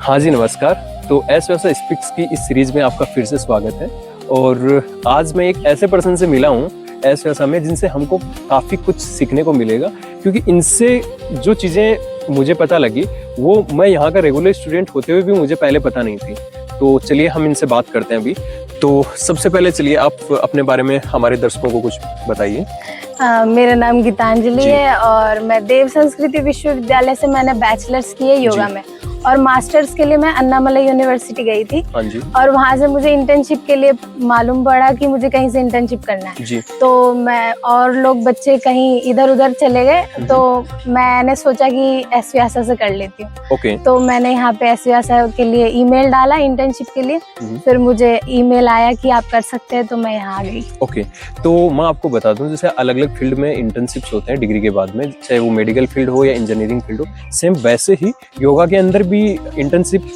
हाँ जी, नमस्कार। तो एस वैसा स्पीक्स की इस सीरीज में आपका फिर से स्वागत है। और आज मैं एक ऐसे पर्सन से मिला हूँ एस वैसा में जिनसे हमको काफ़ी कुछ सीखने को मिलेगा, क्योंकि इनसे जो चीज़ें मुझे पता लगी वो मैं यहाँ का रेगुलर स्टूडेंट होते हुए भी मुझे पहले पता नहीं थी। तो चलिए हम इनसे बात करते हैं अभी। तो सबसे पहले चलिए आप अपने बारे में हमारे दर्शकों को कुछ बताइए। मेरा नाम गीतांजलि है और मैं देव संस्कृति विश्वविद्यालय से मैंने बैचलर्स की है योगा में, और मास्टर्स के लिए मैं अन्नामलई यूनिवर्सिटी गई थी। हाँ जी। और वहाँ से मुझे इंटर्नशिप के लिए मालूम पड़ा कि मुझे कहीं से इंटर्नशिप करना है जी। तो मैं और लोग बच्चे कहीं इधर उधर चले गए, तो मैंने सोचा कि एस व्यासा से कर लेती हूँ। ओके। तो मैंने यहाँ पे एस व्यासा के लिए ईमेल डाला इंटर्नशिप के लिए, फिर मुझे ईमेल आया कि आप कर सकते हैं, तो मैं यहाँ आ गई। ओके। तो मैं आपको बता दूं, जैसे अलग अलग फील्ड में इंटर्नशिप्स होते हैं डिग्री के बाद में, चाहे वो मेडिकल फील्ड हो या इंजीनियरिंग फील्ड हो, सेम वैसे ही योगा के अंदर भी इंटर्नशिप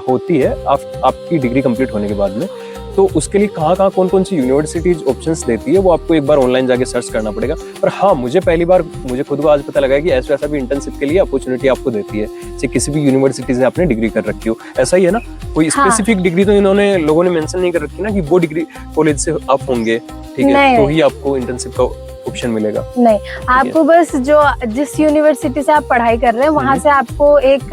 होती है आपकी डिग्री कंप्लीट होने के बाद में। तो उसके लिए कहाँ कौन कौन सी यूनिवर्सिटीज ऑप्शंस देती है वो आपको एक बार ऑनलाइन जाके सर्च करना पड़ेगा। पर हाँ, मुझे पहली बार मुझे खुद को आज पता लगा कि ऐसा भी इंटर्नशिप के लिए अपॉर्चुनिटी आपको देती है, चाहे किसी भी यूनिवर्सिटी से आपने डिग्री कर रखी हो। ऐसा ही है ना? कोई स्पेसिफिक डिग्री तो इन्होंने लोगों ने मेंशन नहीं कर रखी ना कि वो डिग्री कॉलेज से आप होंगे, ठीक है, तो ही आपको इंटर्नशिप का ऑप्शन मिलेगा। नहीं, आपको बस जिस यूनिवर्सिटी से आप पढ़ाई कर रहे हैं वहाँ से आपको एक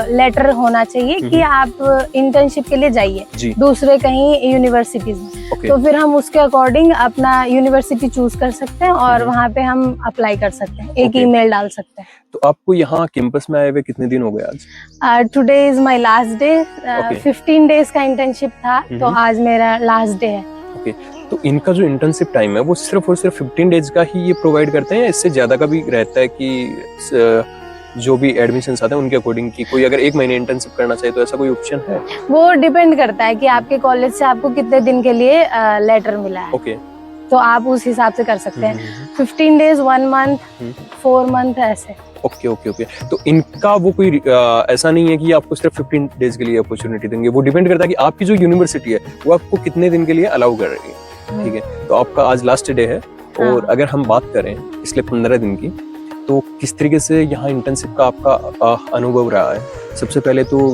लेटर होना चाहिए कि आप इंटर्नशिप के लिए जाइए दूसरे कहीं यूनिवर्सिटीज में। तो फिर हम उसके अकॉर्डिंग अपना यूनिवर्सिटी चूज कर सकते हैं और वहाँ पे हम अप्लाई कर सकते हैं, एक ईमेल डाल सकते हैं। तो आपको यहाँ कैंपस में आए हुए कितने दिन हो गए आज? Today is my last day. 15 days का इंटर्नशिप था, तो आज मेरा लास्ट डे है। ओके। तो इनका जो इंटर्नशिप टाइम है वो सिर्फ और सिर्फ 15 डेज का ही ये प्रोवाइड करते हैं, या इससे ज्यादा का भी रहता है कि जो भी एडमिशंस आते हैं उनके अकॉर्डिंग की कोई अगर 1 महीने इंटर्नशिप करना चाहिए तो ऐसा कोई ऑप्शन है? वो डिपेंड करता है कि आपके कॉलेज से आपको कितने दिन के लिए लेटर मिला है। ओके। तो आप उस हिसाब से कर सकते हैं। 15 डेज, 1 मंथ, 4 मंथ ऐसे। Okay okay okay. तो इनका वो कोई ऐसा नहीं है कि आपको सिर्फ 15 डेज के लिए अपॉर्चुनिटी देंगे, वो डिपेंड करता है कि आपकी जो यूनिवर्सिटी है वो आपको कितने दिन के लिए अलाउ कर रही है, ठीक है। तो आपका आज लास्ट डे है, और अगर हम बात करें पिछले 15 दिन की, तो किस तरीके से यहाँ इंटर्नशिप का आपका अनुभव रहा है? सबसे पहले तो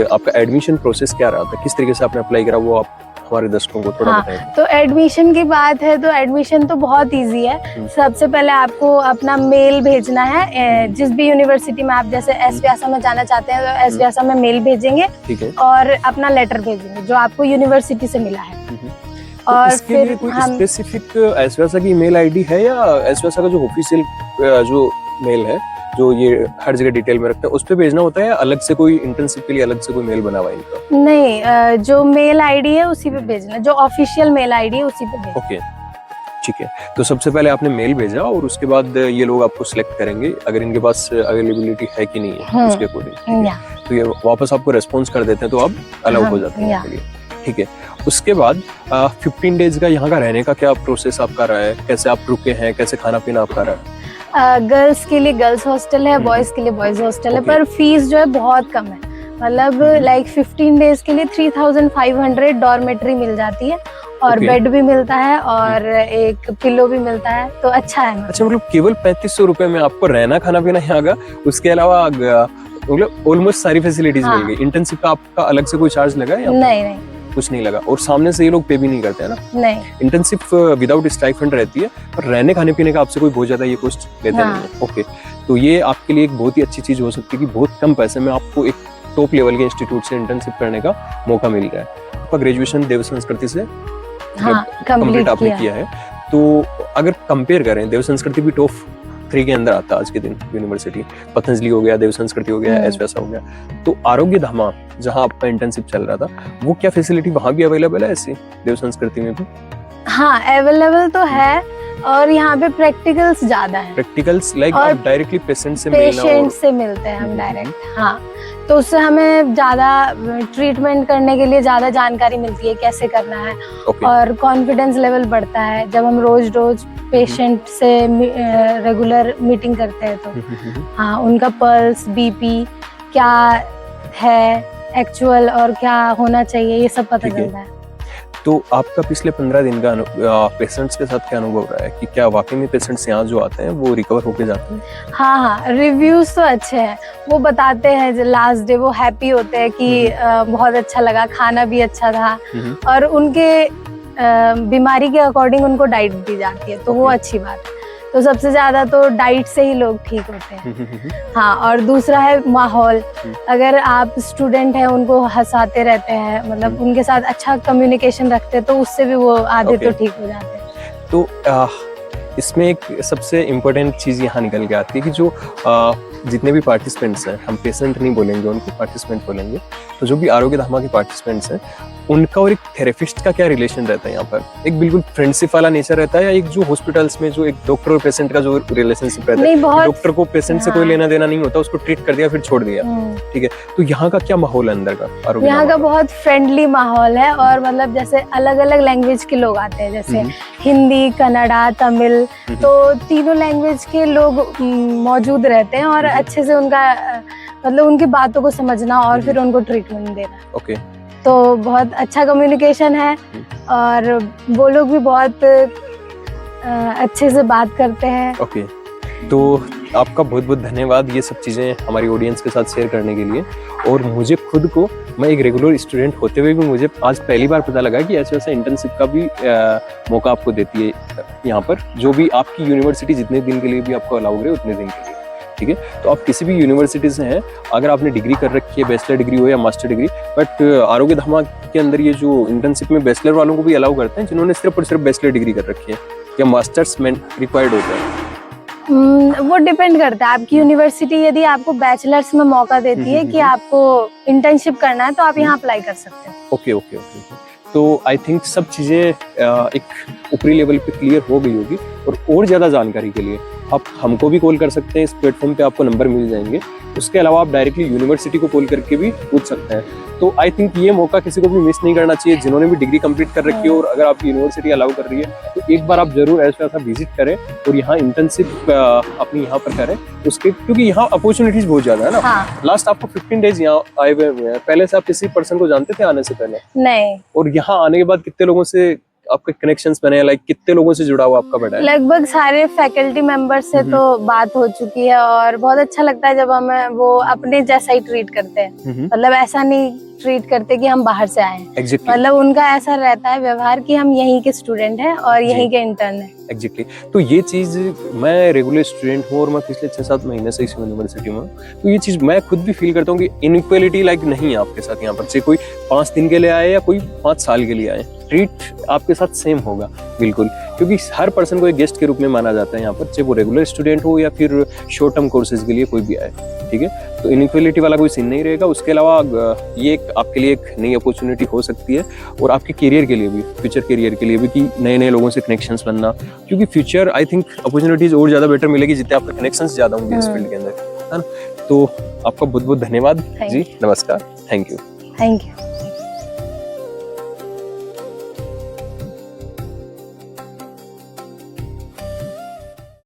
आपका एडमिशन प्रोसेस क्या रहा था, किस तरीके से आपने अप्लाई करा, वो आप हमारे दर्शकों को थोड़ा बताएं। तो एडमिशन की बात है तो एडमिशन तो बहुत इजी है। सबसे पहले आपको अपना मेल भेजना है, जिस भी यूनिवर्सिटी में आप जैसे एस व्यासा में जाना चाहते हैं तो एस व्यासा में मेल भेजेंगे, ठीक है, और अपना लेटर भेजेंगे जो आपको यूनिवर्सिटी से मिला है। और इसके फिर लिए कोई स्पेसिफिक एस व्यासा की ईमेल आईडी है, या एस व्यासा का जो ऑफिशियल जो मेल है जो ये हर जगह डिटेल में रखते हैं उस पे भेजना होता है, अलग से कोई इंटर्नशिप के लिए अलग से कोई मेल बना हुआ है इनका? नहीं, जो मेल आईडी है उसी पे भेजना, जो ऑफिशियल मेल आईडी है उसी पे भेजना। ओके, ठीक है। तो सबसे पहले आपने मेल भेजा और उसके बाद ये लोग आपको सिलेक्ट करेंगे अगर इनके पास अवेलेबिलिटी है कि नहीं है उसके अकॉर्डिंग, तो ये वापस आपको रेस्पॉन्स कर देते हैं, तो आप अलाउ हो जाते हैं इसके लिए, ठीक है। उसके बाद 15 डेज का यहाँ का रहने का क्या प्रोसेस आपका रहा है, कैसे आप रुके हैं, कैसे खाना पीना आपका रहा है? गर्ल्स के लिए गर्ल्स हॉस्टल है, बॉयज के लिए बॉयज हॉस्टल है, पर फीस जो है बहुत कम है। मतलब 15 डेज के लिए 3500 डॉर्मेट्री मिल जाती है, और बेड भी मिलता है और एक पिलो भी मिलता है, तो अच्छा है। अच्छा, मतलब केवल 3500 रुपए में आपको रहना खाना पीना यहाँ का, उसके अलावा मतलब ऑलमोस्ट सारी फैसिलिटीज मिल गई। इंटर्नशिप का आपका अलग से कोई चार्ज लगा है? नहीं, कुछ नहीं लगा, और सामने से ये लोग पे भी नहीं करते हैं ना? नहीं। इंटर्नशिप विदाउट स्टाइपेंड रहती है, पर रहने खाने पीने का आपसे कोई बहुत ज्यादा ये कॉस्ट लेते नहीं है। ओके, तो ये आपके लिए एक बहुत ही अच्छी चीज हो सकती है कि बहुत कम पैसे में आपको एक टॉप लेवल के इंस्टीट्यूट से इंटर्नशिप करने का मौका मिल रहा है। आपका ग्रेजुएशन देव संस्कृति से कंप्लीट आपने किया है, तो अगर कंपेयर करें, देव संस्कृति भी टॉप 3 के अंदर आता है आज के दिन यूनिवर्सिटी। पतंजलि हो गया, देव संस्कृति हो गया, एस व्यासा हो गया। तो आरोग्य धामा जहाँ आपका इंटर्नशिप चल रहा था, वो क्या फैसिलिटी वहाँ भी अवेलेबल है ऐसी देव संस्कृति में भी? हाँ, अवेलेबल तो है, और यहाँ पे प्रैक्टिकल्स ज्यादा है। प्रैक्टिकल्स आप डायरेक्टली पेशेंट से मिलते हैं हम डायरेक्ट। हाँ, तो उससे हमें ज्यादा ट्रीटमेंट करने के लिए ज्यादा जानकारी मिलती है कैसे करना है, और कॉन्फिडेंस लेवल बढ़ता है जब हम रोज पेशेंट से रेगुलर मीटिंग करते हैं। तो हाँ, उनका पल्स, बीपी क्या है एक्चुअल और क्या होना चाहिए, ये सब पता चलता है। तो आपका पिछले 15 दिन का पेशेंट्स के साथ क्या अनुभव रहा है कि क्या वाकई में पेशेंट्स यहाँ जो आते हैं वो रिकवर होके जाते हैं? हाँ, रिव्यूज तो अच्छे हैं। वो बताते हैं लास्ट डे वो हैप्पी होते हैं कि बहुत अच्छा लगा, खाना भी अच्छा था और उनके बीमारी के अकॉर्डिंग उनको डाइट दी जाती है, तो वो अच्छी बात है। तो सबसे ज्यादा तो डाइट से ही लोग ठीक होते हैं। हाँ, और दूसरा है माहौल। अगर आप स्टूडेंट हैं, उनको हंसाते रहते हैं, मतलब उनके साथ अच्छा कम्युनिकेशन रखते हैं, तो उससे भी वो आधे तो ठीक हो जाते हैं। तो इसमें एक सबसे इम्पोर्टेंट चीज़ यहाँ निकल के आती है कि जो जितने भी पार्टिसिपेंट्स हैं, हम पेशेंट नहीं बोलेंगे, उनको पार्टिसिपेंट बोलेंगे, तो जो भी आरोग्य धामा के पार्टिसिपेंट्स हैं उनका और एक थेरेपिस्ट का क्या रिलेशन रहता है यहाँ पर? एक बिल्कुल फ्रेंडशिप वाला नेचर रहता है या एक जो हॉस्पिटल्स में जो एक डॉक्टर और पेशेंट का जो रिलेशनशिप रहता है, डॉक्टर को पेशेंट से कोई लेना देना नहीं होता, उसको ट्रीट कर दिया फिर छोड़ दिया, ठीक है? तो यहाँ का क्या माहौल है अंदर का आरोग्य? यहाँ का बहुत फ्रेंडली माहौल है और मतलब जैसे अलग अलग लैंग्वेज के लोग आते हैं, जैसे हिंदी, कन्नड़ा, तमिल, तो तीनों लैंग्वेज के लोग मौजूद रहते हैं और अच्छे से उनका मतलब उनकी बातों को समझना और फिर उनको ट्रीटमेंट देना। ओके, तो बहुत अच्छा कम्युनिकेशन है और वो लोग भी बहुत अच्छे से बात करते हैं। ओके, तो आपका बहुत बहुत धन्यवाद ये सब चीज़ें हमारी ऑडियंस के साथ शेयर करने के लिए। और मुझे खुद को, मैं एक रेगुलर स्टूडेंट होते हुए भी मुझे आज पहली बार पता लगा कि ऐसे ऐसे इंटर्नशिप का भी मौका आपको देती है यहाँ पर, जो भी आपकी यूनिवर्सिटी जितने दिन के लिए भी आपको अलाउ करे उतने दिन के लिए, ठीक है? तो आप किसी भी यूनिवर्सिटी से हैं, अगर आपने डिग्री कर रखी है, बैचलर डिग्री हो या मास्टर डिग्री, बट आरोग्य धामा के अंदर ये जो इंटर्नशिप में बैचलर वालों को भी अलाउ करते हैं जिन्होंने सिर्फ और सिर्फ बैचलर डिग्री कर रखी है, या मास्टर्स में रिक्वायर्ड होता है? वो डिपेंड करता है आपकी यूनिवर्सिटी, यदि आपको बैचलर्स में मौका देती है कि आपको इंटर्नशिप करना है तो आप यहाँ अप्लाई कर सकते हैं। ओके ओके ओके, तो आई थिंक सब चीज़ें एक ऊपरी लेवल पे क्लियर हो गई होगी। और ज़्यादा जानकारी के लिए आप हमको भी कॉल कर सकते हैं, इस प्लेटफॉर्म पे आपको नंबर मिल जाएंगे। उसके अलावा आप डायरेक्टली यूनिवर्सिटी को कॉल करके भी पूछ सकते हैं। तो आई थिंक ये मौका किसी को भी मिस नहीं करना चाहिए, जिन्होंने भी डिग्री कंप्लीट कर रखी है और अगर आपकी यूनिवर्सिटी अलाउ कर रही है तो एक बार आप जरूर ऐसा विजिट करें और यहाँ इंटर्नशिप अपनी यहाँ पर करें उसके, क्योंकि यहाँ अपॉर्चुनिटीज बहुत ज्यादा है ना। हाँ। लास्ट आपको 15 डेज यहाँ आए हुए हैं, पहले से आप किसी पर्सन को जानते थे आने से पहले? नहीं। और यहाँ आने के बाद कितने लोगों से आपके कनेक्शंस बने, लाइक कितने लोगों से जुड़ा हुआ आपका बड़ा है? लगभग सारे फैकल्टी मेंबर से तो बात हो चुकी है और बहुत अच्छा लगता है जब हमें वो अपने जैसा ही ट्रीट करते हैं। मतलब ऐसा नहीं ट्रीट करते कि हम बाहर से आए हैं। Exactly. मतलब उनका ऐसा रहता है व्यवहार कि हम यहीं के स्टूडेंट हैं और यहीं के इंटर्न हैं। एग्जैक्टली, तो ये चीज, मैं रेगुलर स्टूडेंट हूँ और मैं पिछले 6-7 महीने से इस यूनिवर्सिटी में हूँ, तो ये चीज मैं खुद भी फील करता हूँ कि इनइक्वालिटी लाइक नहीं है आपके साथ यहाँ पर, चाहे कोई 5 दिन के लिए आए या कोई 5 साल के लिए आए, ट्रीट आपके साथ सेम होगा बिल्कुल, क्योंकि हर पर्सन को एक गेस्ट के रूप में माना जाता है यहाँ पर, चाहे वो रेगुलर स्टूडेंट हो या फिर शॉर्ट टर्म कोर्सेज के लिए कोई भी आए, ठीक है? तो इनइक्वालिटी वाला कोई सीन नहीं रहेगा। उसके अलावा ये आपके लिए एक नई अपॉर्चुनिटी हो सकती है और आपके करियर के लिए भी, फ्यूचर करियर के लिए भी, कि नए नए लोगों से कनेक्शंस बनना, क्योंकि फ्यूचर आई थिंक अपॉर्चुनिटीज और ज्यादा बेटर मिलेगी जितने आपके कनेक्शंस ज्यादा होंगे इस फील्ड के अंदर, है ना? तो आपका बहुत बहुत धन्यवाद जी, नमस्कार, थैंक यू। Thank you.